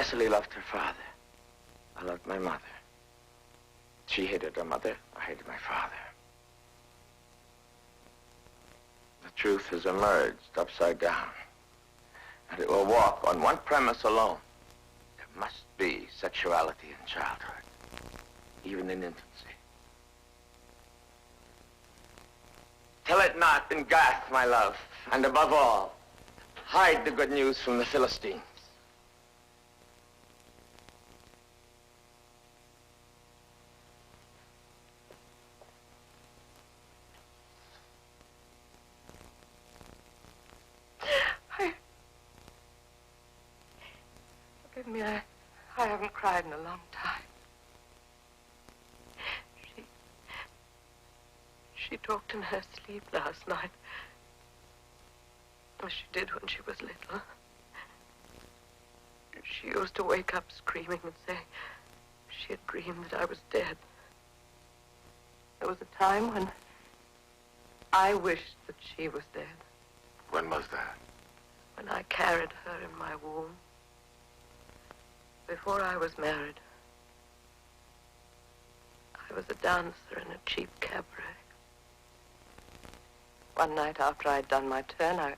Cecily loved her father. I loved my mother. She hated her mother. I hated my father. The truth has emerged upside down. And it will walk on one premise alone. There must be sexuality in childhood, even in infancy. Tell it not in Gath, my love, and above all, hide the good news from the Philistines. Forgive me, I haven't cried in a long time. She talked in her sleep last night, as she did when she was little. She used to wake up screaming and say she had dreamed that I was dead. There was a time when I wished that she was dead. When was that? When I carried her in my womb. Before I was married, I was a dancer in a cheap cabaret. One night after I'd done my turn, I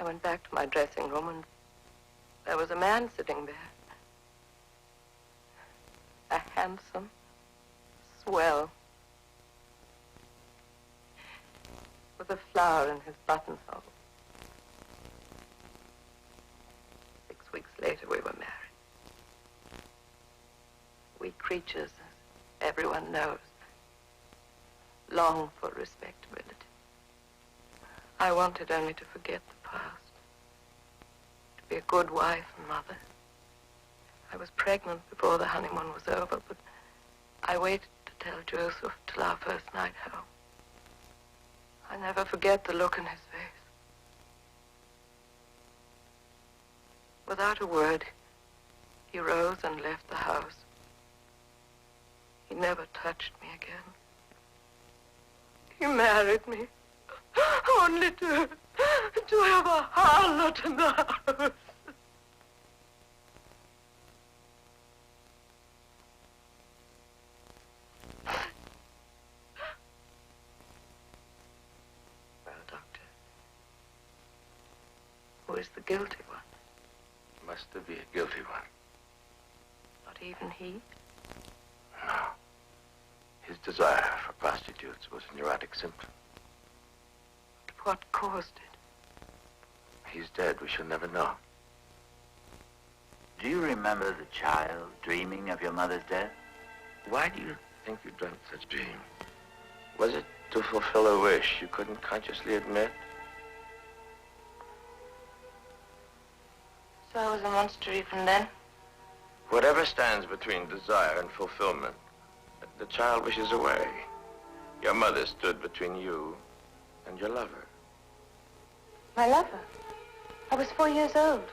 went back to my dressing room, and there was a man sitting there. A handsome, swell, with a flower in his buttonhole. 6 weeks later, we were married. We creatures, as everyone knows, long for respectability. I wanted only to forget the past, to be a good wife and mother. I was pregnant before the honeymoon was over, but I waited to tell Joseph till our first night home. I never forget the look in his face. Without a word, he rose and left the house. He never touched me again. He married me, only to have a harlot in the house. Well, Doctor, who is the guilty one? Must there be a guilty one? Not even he? No. His desire for prostitutes was a neurotic symptom. But what caused it? He's dead. We shall never know. Do you remember the child dreaming of your mother's death? Why do you think you dreamt such a dream? Was it to fulfill a wish you couldn't consciously admit? So I was a monster even then? Whatever stands between desire and fulfillment, the child wishes away. Your mother stood between you and your lover. My lover? I was 4 years old.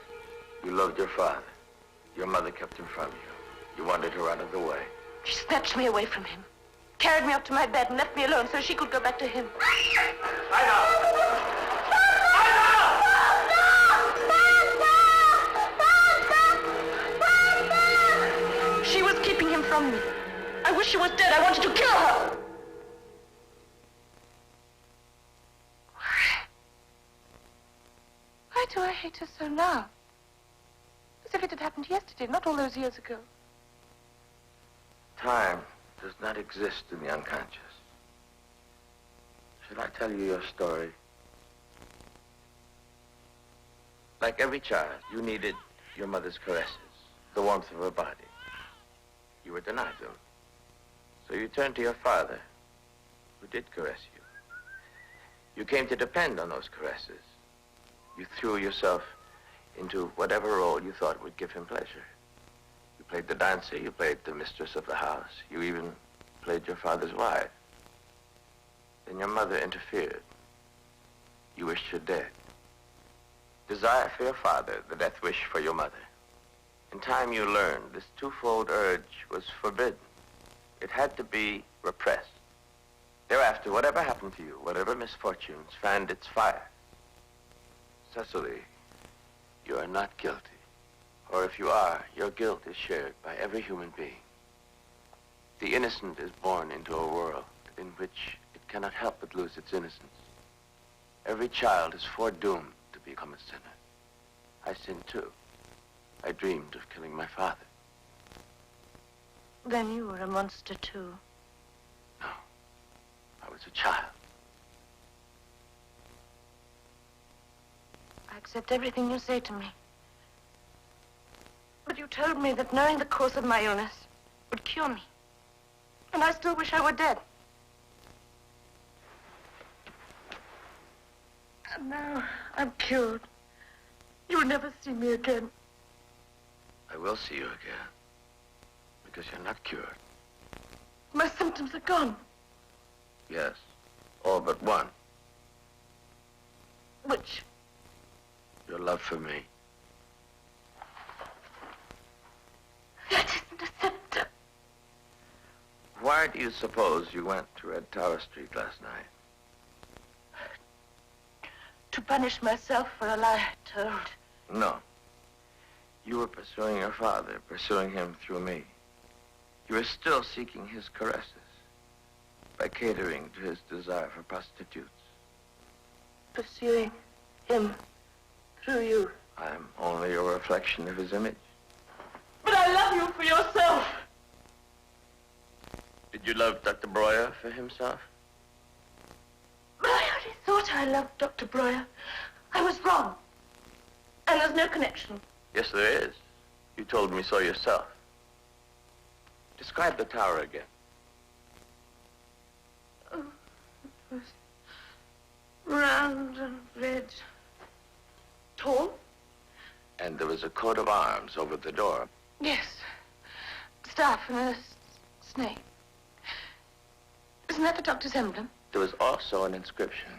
You loved your father. Your mother kept him from you. You wanted her out of the way. She snatched me away from him, carried me up to my bed and left me alone so she could go back to him. She was keeping him from me. I wish she was dead. I wanted to kill her. Why do I hate her so now? As if it had happened yesterday, not all those years ago. Time does not exist in the unconscious. Should I tell you your story? Like every child, you needed your mother's caresses, the warmth of her body. You were denied them. So you turned to your father, who did caress you. You came to depend on those caresses. You threw yourself into whatever role you thought would give him pleasure. You played the dancer, you played the mistress of the house, you even played your father's wife. Then your mother interfered. You wished her dead. Desire for your father, the death wish for your mother. In time you learned this twofold urge was forbidden. It had to be repressed. Thereafter, whatever happened to you, whatever misfortunes fanned its fire, Cecily, you are not guilty Or if you are, your guilt is shared by every human being. The innocent is born into a world in which it cannot help but lose its innocence. Every child is foredoomed to become a sinner. I sinned too. I dreamed of killing my father. Then you were a monster too. No, I was a child. I accept everything you say to me. But you told me that knowing the course of my illness would cure me. And I still wish I were dead. And now I'm cured. You'll never see me again. I will see you again. Because you're not cured. My symptoms are gone. Yes, all but one. Which? Your love for me. That isn't a symptom. Why do you suppose you went to Red Tower Street last night? To punish myself for a lie I told. No. You were pursuing your father, pursuing him through me. You were still seeking his caresses by catering to his desire for prostitutes. Pursuing him through you. I'm only a reflection of his image. But I love you for yourself. Did you love Dr. Breuer for himself? But I only thought I loved Dr. Breuer. I was wrong. And there's no connection. Yes, there is. You told me so yourself. Describe the tower again. Oh, it was round and red. Tall? And there was a coat of arms over the door. Yes. Staff and a snake. Isn't that the doctor's emblem? There was also an inscription.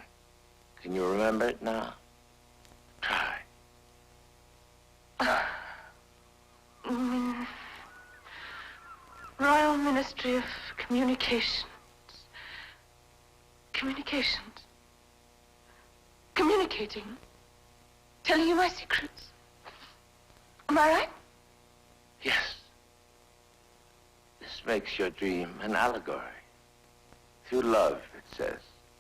Can you remember it now? Try. Royal Ministry of Communications. Communications. Communicating. Telling you my secrets. Am I right? Yes. This makes your dream an allegory. Through love, it says,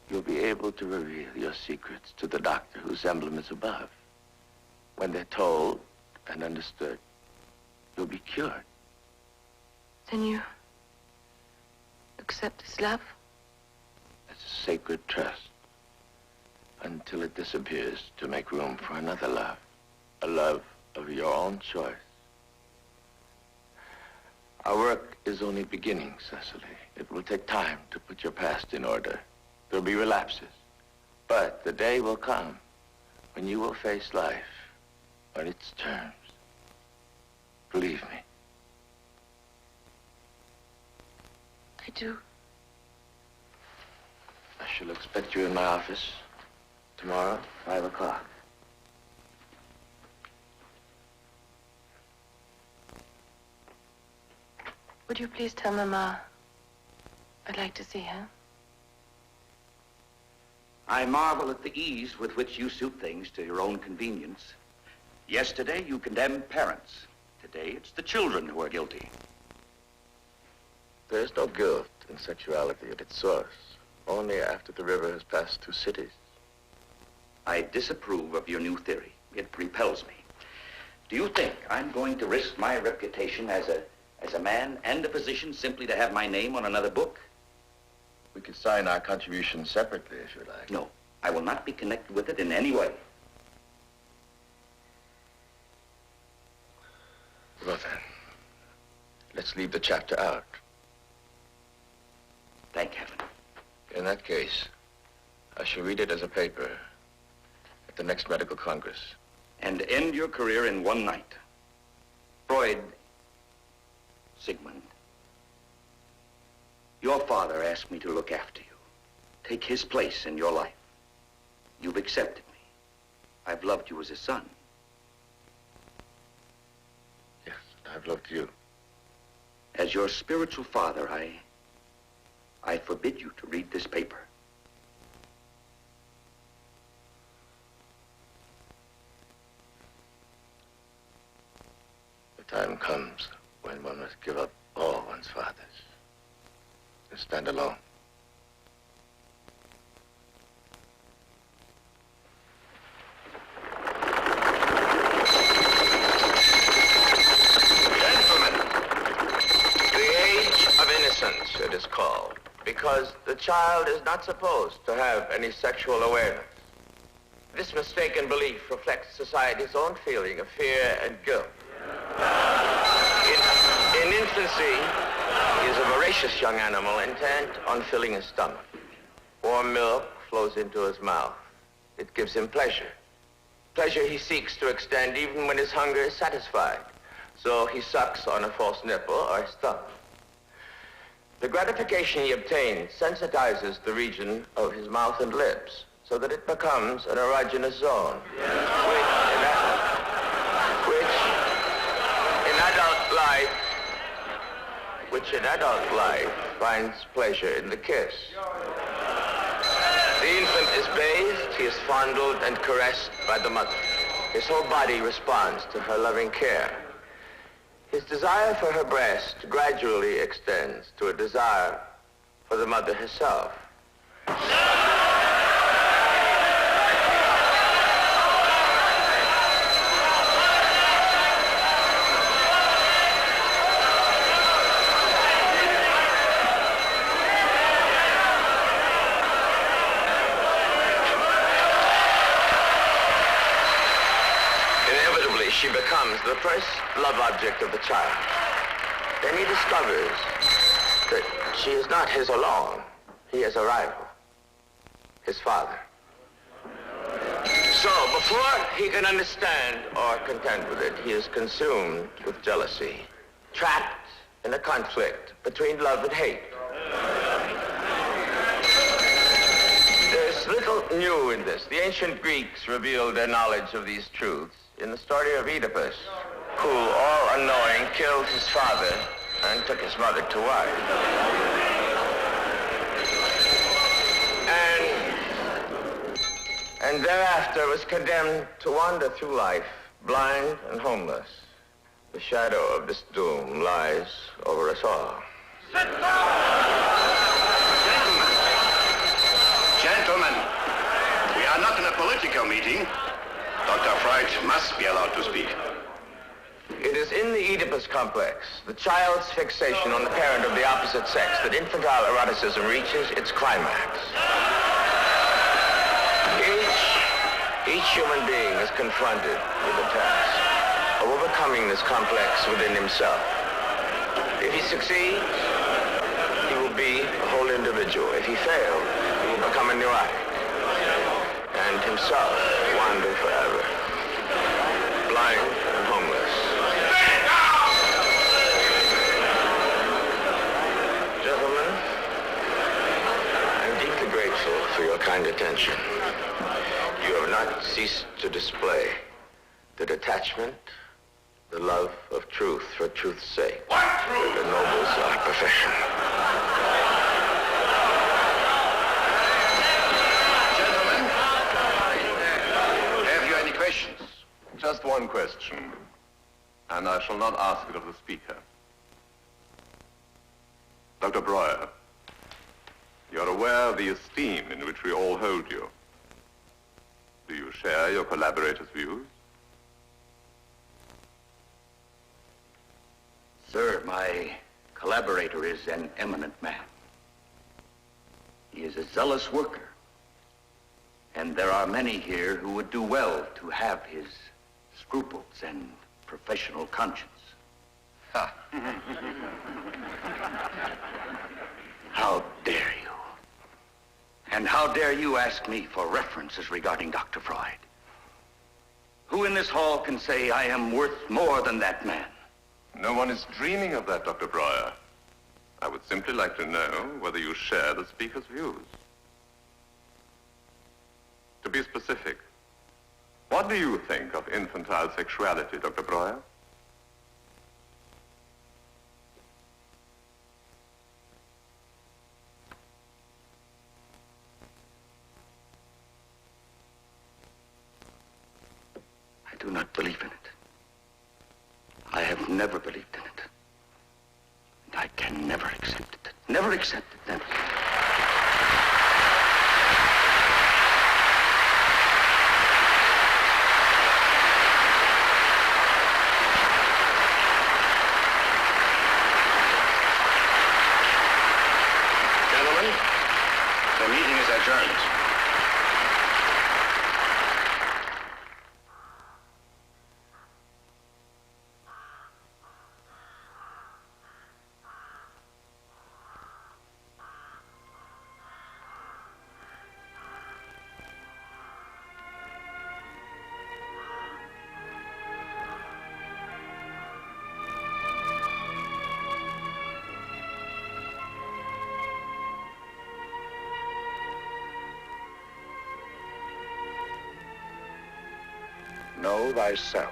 you'll be able to reveal your secrets to the doctor whose emblem is above. When they're told and understood, you'll be cured. Then you accept his love? It's a sacred trust until it disappears to make room for another love, a love of your own choice. Our work is only beginning, Cecily. It will take time to put your past in order. There'll be relapses. But the day will come when you will face life on its terms. Believe me. I do. I shall expect you in my office tomorrow, 5 o'clock. Would you please tell Mama I'd like to see her? I marvel at the ease with which you suit things to your own convenience. Yesterday, you condemned parents. Today, it's the children who are guilty. There is no guilt in sexuality at its source, only after the river has passed through cities. I disapprove of your new theory. It repels me. Do you think I'm going to risk my reputation as a man and a physician simply to have my name on another book? We could sign our contributions separately, if you like. No, I will not be connected with it in any way. Well then, let's leave the chapter out. Thank heaven. In that case, I shall read it as a paper at the next medical congress. And end your career in one night. Freud, Sigmund, your father asked me to look after you, take his place in your life. You've accepted me. I've loved you as a son. Yes, I've loved you. As your spiritual father, I forbid you to read this paper. time comes when one must give up all one's fathers and stand alone. Gentlemen, The age of innocence, it is called, because the child is not supposed to have any sexual awareness. This mistaken belief reflects society's own feeling of fear and guilt. In infancy, he is a voracious young animal intent on filling his stomach. Warm milk flows into his mouth. It gives him pleasure. Pleasure he seeks to extend even when his hunger is satisfied. So he sucks on a false nipple or his thumb. The gratification he obtains sensitizes the region of his mouth and lips so that it becomes an erogenous zone, which in adult life finds pleasure in the kiss. The infant is bathed, he is fondled and caressed by the mother. His whole body responds to her loving care. His desire for her breast gradually extends to a desire for the mother herself. She becomes the first love object of the child. Then he discovers that she is not his alone. He has a rival, his father. So before he can understand or contend with it, he is consumed with jealousy, trapped in a conflict between love and hate. There's little new in this. The ancient Greeks revealed their knowledge of these truths in the story of Oedipus, who, all unknowing, killed his father and took his mother to wife. And thereafter was condemned to wander through life, blind and homeless. The shadow of this doom lies over us all. Gentlemen, we are not in a political meeting. Dr. Freud must be allowed to speak. It is in the Oedipus complex, the child's fixation on the parent of the opposite sex, that infantile eroticism reaches its climax. Each human being is confronted with the task of overcoming this complex within himself. If he succeeds, he will be a whole individual. If he fails, he will become a neurotic and himself wander forever, blind and homeless. Gentlemen, I'm deeply grateful for your kind attention. You have not ceased to display the detachment, the love of truth for truth's sake. What truth? That ennobles our profession. Just one question, and I shall not ask it of the speaker. Dr. Breuer, you're aware of the esteem in which we all hold you. Do you share your collaborators' views? Sir, my collaborator is an eminent man. He is a zealous worker. And there are many here who would do well to have his scruples and professional conscience. Ha. How dare you? And how dare you ask me for references regarding Dr. Freud? Who in this hall can say I am worth more than that man? No one is dreaming of that, Dr. Breuer. I would simply like to know whether you share the speaker's views. To be specific, what do you think of infantile sexuality, Dr. Breuer? I do not believe in it. I have never believed in it. And I can never accept it. Never accept it, never. Gentlemen, the meeting is adjourned. Know thyself.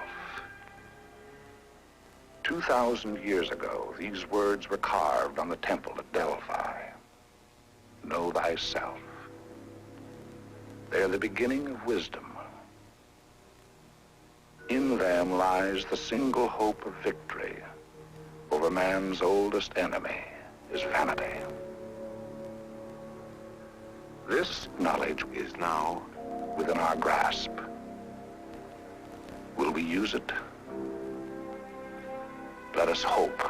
2,000 years ago, these words were carved on the temple at Delphi. Know thyself. They're the beginning of wisdom. In them lies the single hope of victory over man's oldest enemy, his vanity. This knowledge is now within our grasp. Will we use it? Let us hope.